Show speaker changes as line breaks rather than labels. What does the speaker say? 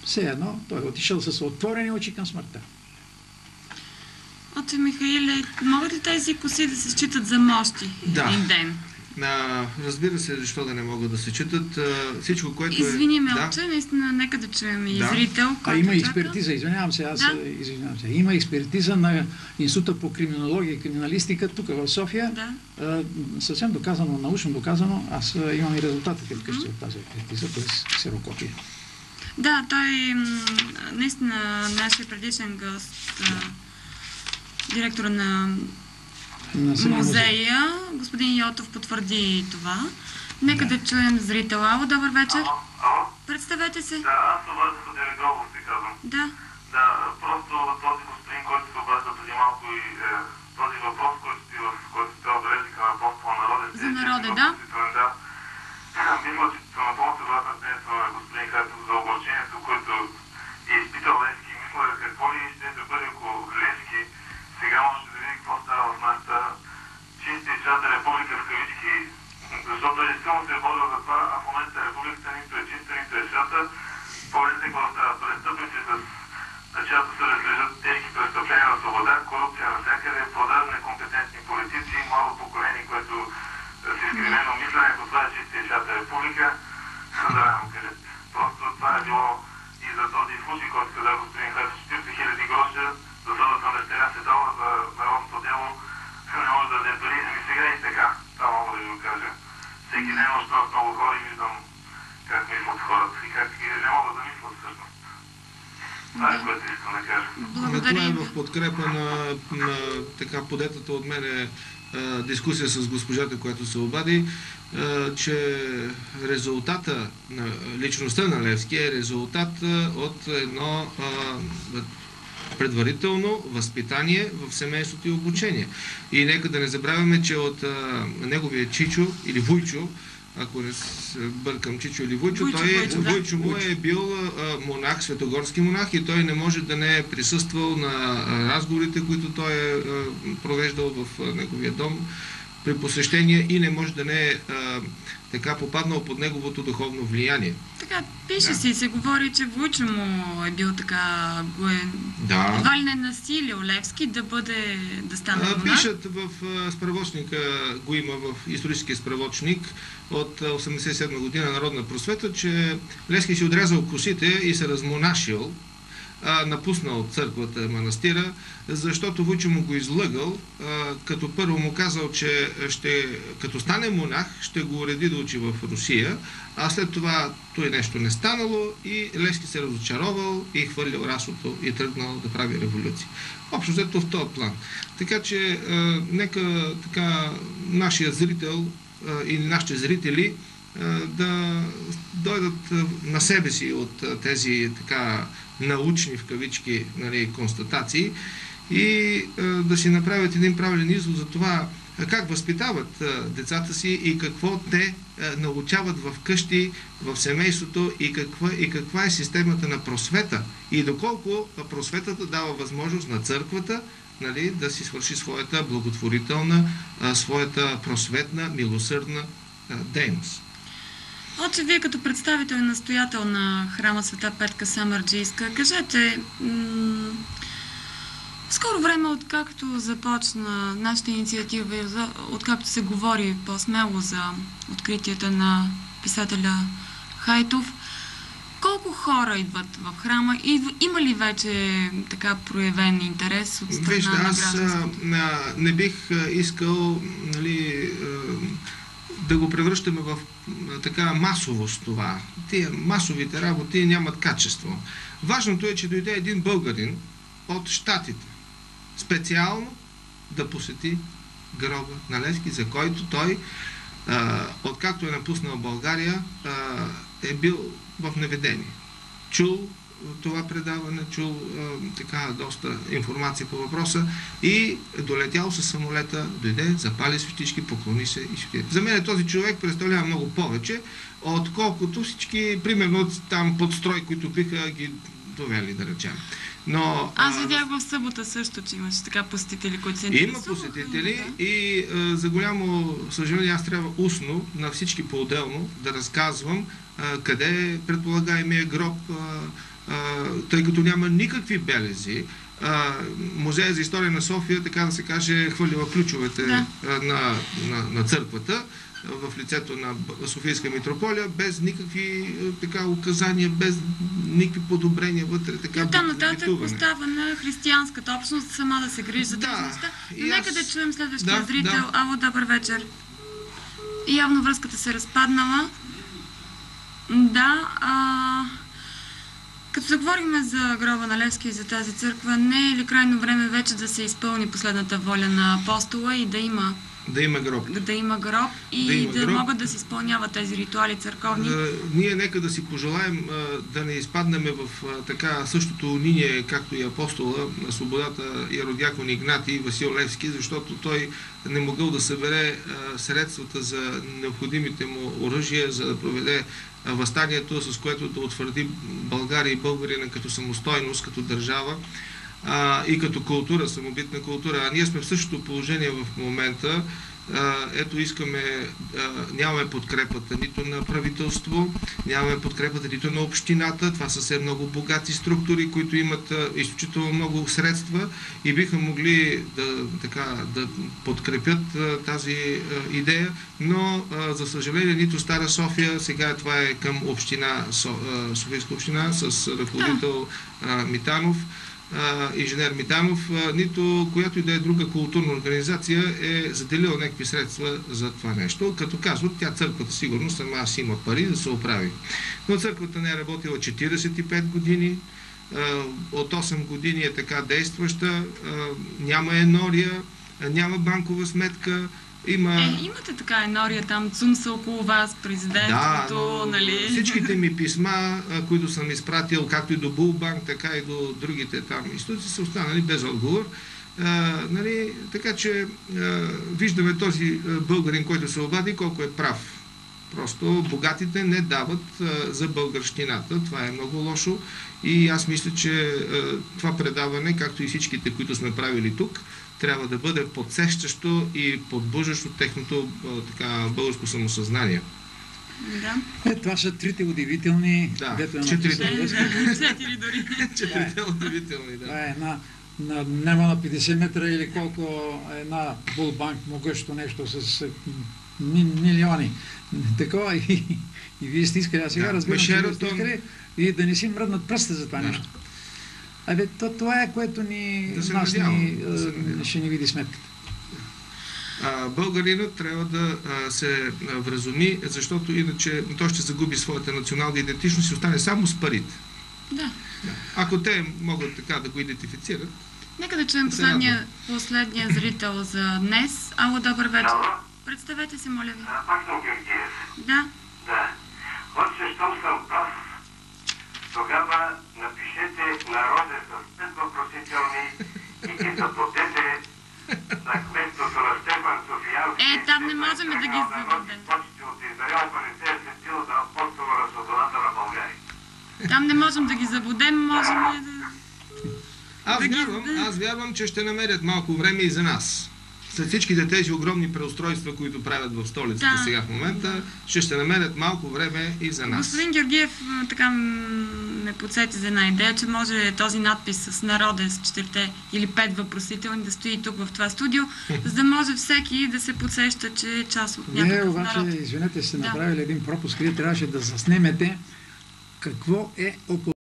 Все едно, той е отишъл с отворени очи към смъртта.
Отче Михаиле, могат ли тези коси да се считат за мощи един ден?
Разбира се, защо да не могат да се читат. Всичко, което
Извини ме, отче, наистина, нека да чуем и зрител, който
има експертиза, извинявам се. Има експертиза на Института по криминология и криминалистика тук в София. Съвсем доказано, научно доказано. Аз имам и резултатите вкъщи от тази експертиза, т.е. ксерокопия.
Да, той наистина нашия предишен гост, директора на музея, господин Йотов, потвърди това. Нека да чуем зрител. Ало, добър вечер.
Ало?
Представете се.
Да, аз се обаждам от Дерегълов, ви казвам.
Да.
Да, просто този господин, който се обажда преди малко и този въпрос, който сте отбележика на апостола народен.
За народа, да.
Мисля, че съм напълно съгласен с мнението на господин Хайтов за огорчението, което е изпитал Левски. Мисля, какво ли ще да бъде, ако Левски сега може да види какво става в нашата чиста и свята република в кавички, защото той силно се е борил за това, а в момента републиката нито е чиста, нито е свята. Погледнете какво става. Престъпници, на чиято съвест лежат тежки престъпления на свобода, корупция навсякъде, продажни некомпетентни политици, младо поколение, което с изкривено мислене, ако това е чиста и свята република, да му кажете. Просто това е било и за този случай, който каза господин Хайтов, 40 000 гроша за съдата на дъщеря се дава за народното дело, не може да даде пари. Ами сега и така, това мога да ви го кажа. Всеки ден още много хора и виждам как мислят хората и как не могат да мислят всъщност. Това е, което искам да кажа.
Това е в подкрепа на така подетата от мене дискусия с госпожата, която се обади, че резултата на личността на Левски е резултат от едно предварително възпитание в семейството и обучение. И нека да не забравяме, че от неговия Чичо или Вуйчо, ако не бъркам Чичо или Вуйчо, Вуйчо му е бил монах, светогорски монах и той не може да не е присъствал на разговорите, които той е провеждал в неговия дом при посещение и не може да не е така попаднал под неговото духовно влияние.
Така, пише си и се говори, че Вуйчо му е бил така, едва ли не насилил Левски да стане монах.
Пишат в справочника, го има в историческия справочник от 1987 година Народна просвета, че Левски си отрязал косите и се размонашил, напуснал църквата, манастира, защото Вуйчо му го излъгал, като първо му казал, че като стане монах, ще го уреди да учи в Русия, а след това той нещо не станало и Левски се разочаровал и хвърлил расото и тръгнал да прави революция. Общо взето в този план. Така че нека така нашия зрител и нашите зрители да дойдат на себе си от тези така научни в кавички констатации и да си направят един правилен извод за това как възпитават децата си и какво те научават в къщи, в семейството и каква е системата на просвета и доколко просветата дава възможност на църквата да си свърши своята благотворителна, своята просветна, милосърдна дейност.
Отче, вие като представител и настоятел на храма Света Петка Самарджийска, кажете, в скоро време, откакто започна нашата инициатива, откакто се говори по-смело за откритията на писателя Хайтов, колко хора идват в храма? Има ли вече така проявен интерес от страна на гражданството?
Аз не бих искал да го превръщаме в така масовост това. Тия масовите работи нямат качество. Важното е, че дойде един българин от Щатите специално да посети гроба на Левски, за който той, откакто е напуснал България, е бил в неведение. Чул това предаване, чул така доста информация по въпроса и долетял със самолета, дойде, запали светички, поклони се и ще. За мен този човек представлява много повече, отколкото всички, примерно там подстрой, които биха ги довели, да речем. Но,
аз видях в събота също, че имаше така посетители, които се интересуват.
Има посетители и за голямо съжаление аз трябва устно на всички по-отделно да разказвам къде е предполагаемия гроб, тъй като няма никакви белези. Музея за история на София, така да се каже, хвърлила ключовете на църквата в лицето на Софийска митрополия, без никакви така указания, без никакви подобрения вътре. Така,
там нататък остава на християнската общност сама да се грижи за тези неща. Но нека да чуем следващия зрител. Ало, добър вечер. Явно връзката се разпаднала. Да, като заговорихме за гроба на Левски и за тази църква, не е ли крайно време вече да се изпълни последната воля на апостола и да има гроб. Да има гроб и да могат да се изпълняват тези ритуали църковни.
Ние нека да си пожелаем да не изпаднем в така същото униние, както и апостола на свободата Иродиакон Игнатий Васил Левски, защото той не могъл да събере средствата за необходимите му оръжия, за да проведе въстанието, с което да утвърди България и българина като самостойност, като държава и като култура, самобитна култура. А ние сме в същото положение в момента. Ето нямаме подкрепата нито на правителство, нямаме подкрепата нито на общината. Това са все много богати структури, които имат изключително много средства и биха могли да подкрепят тази идея, но за съжаление нито Стара София, сега това е към Софийска община с ръководител Митанов, инженер Митанов, нито която и да е друга културна организация е заделила някакви средства за това нещо, като казват, църквата сигурно сама си има пари да се оправи. Но църквата не е работила 45 години, от 8 години е така действаща, няма енория, няма банкова сметка.
Имате така енория, там цумса около вас, президентството, нали?
Всичките ми писма, които съм изпратил, както и до Булбанк, така и до другите там институции, са останали без отговор. Нали? Така че виждаме този българин, който се обади, колко е прав. Просто богатите не дават за българщината. Това е много лошо и аз мисля, че това предаване, както и всичките, които сме правили тук, трябва да бъде подсещащо и подбуждащо техното българско самосъзнание.
Да.
Това са трите удивителни.
Четирите дори. Четирите удивителни, да.
Това е няма на 50 метра или колко една Булбанк могъщо нещо с милиони. Такова и вие сте искали, а сега разбирам, че вие сте искали и да не си мръднат пръста за това нещо. Това е, което ще ни види сметката.
Българинът трябва да се вразуми, защото иначе той ще загуби своята национална идентичност и остане само с парите.
Да.
Ако те могат така да го идентифицират.
Нека да чуем последния зрител за днес. Ало, добър вечер. Представете се, моля ви.
Пак съм Георгиев.
Да.
Отче, щом съм прав, тогава напишете народе с 5 въпросителни и ги запотете за кметството на Стефан Софиянски.
Там не можем да ги зададем.
Почти от Израел, Палестина се бил за апостола на свободата на България.
Там не можем да ги забудем, можем и да...
Аз вярвам, че ще намерят малко време и за нас. След всичките тези огромни преустройства, които правят в столицата сега в момента, ще намерят малко време и за нас.
Господин Георгиев така ме подсети за една идея, че може този надпис с народе с 4 или 5 въпросителни да стои тук в това студио, за да може всеки да се подсеща, че е част от някакъв народ.
Обаче, извинете, сте направили един пропуск, вие трябваше да заснемете какво е около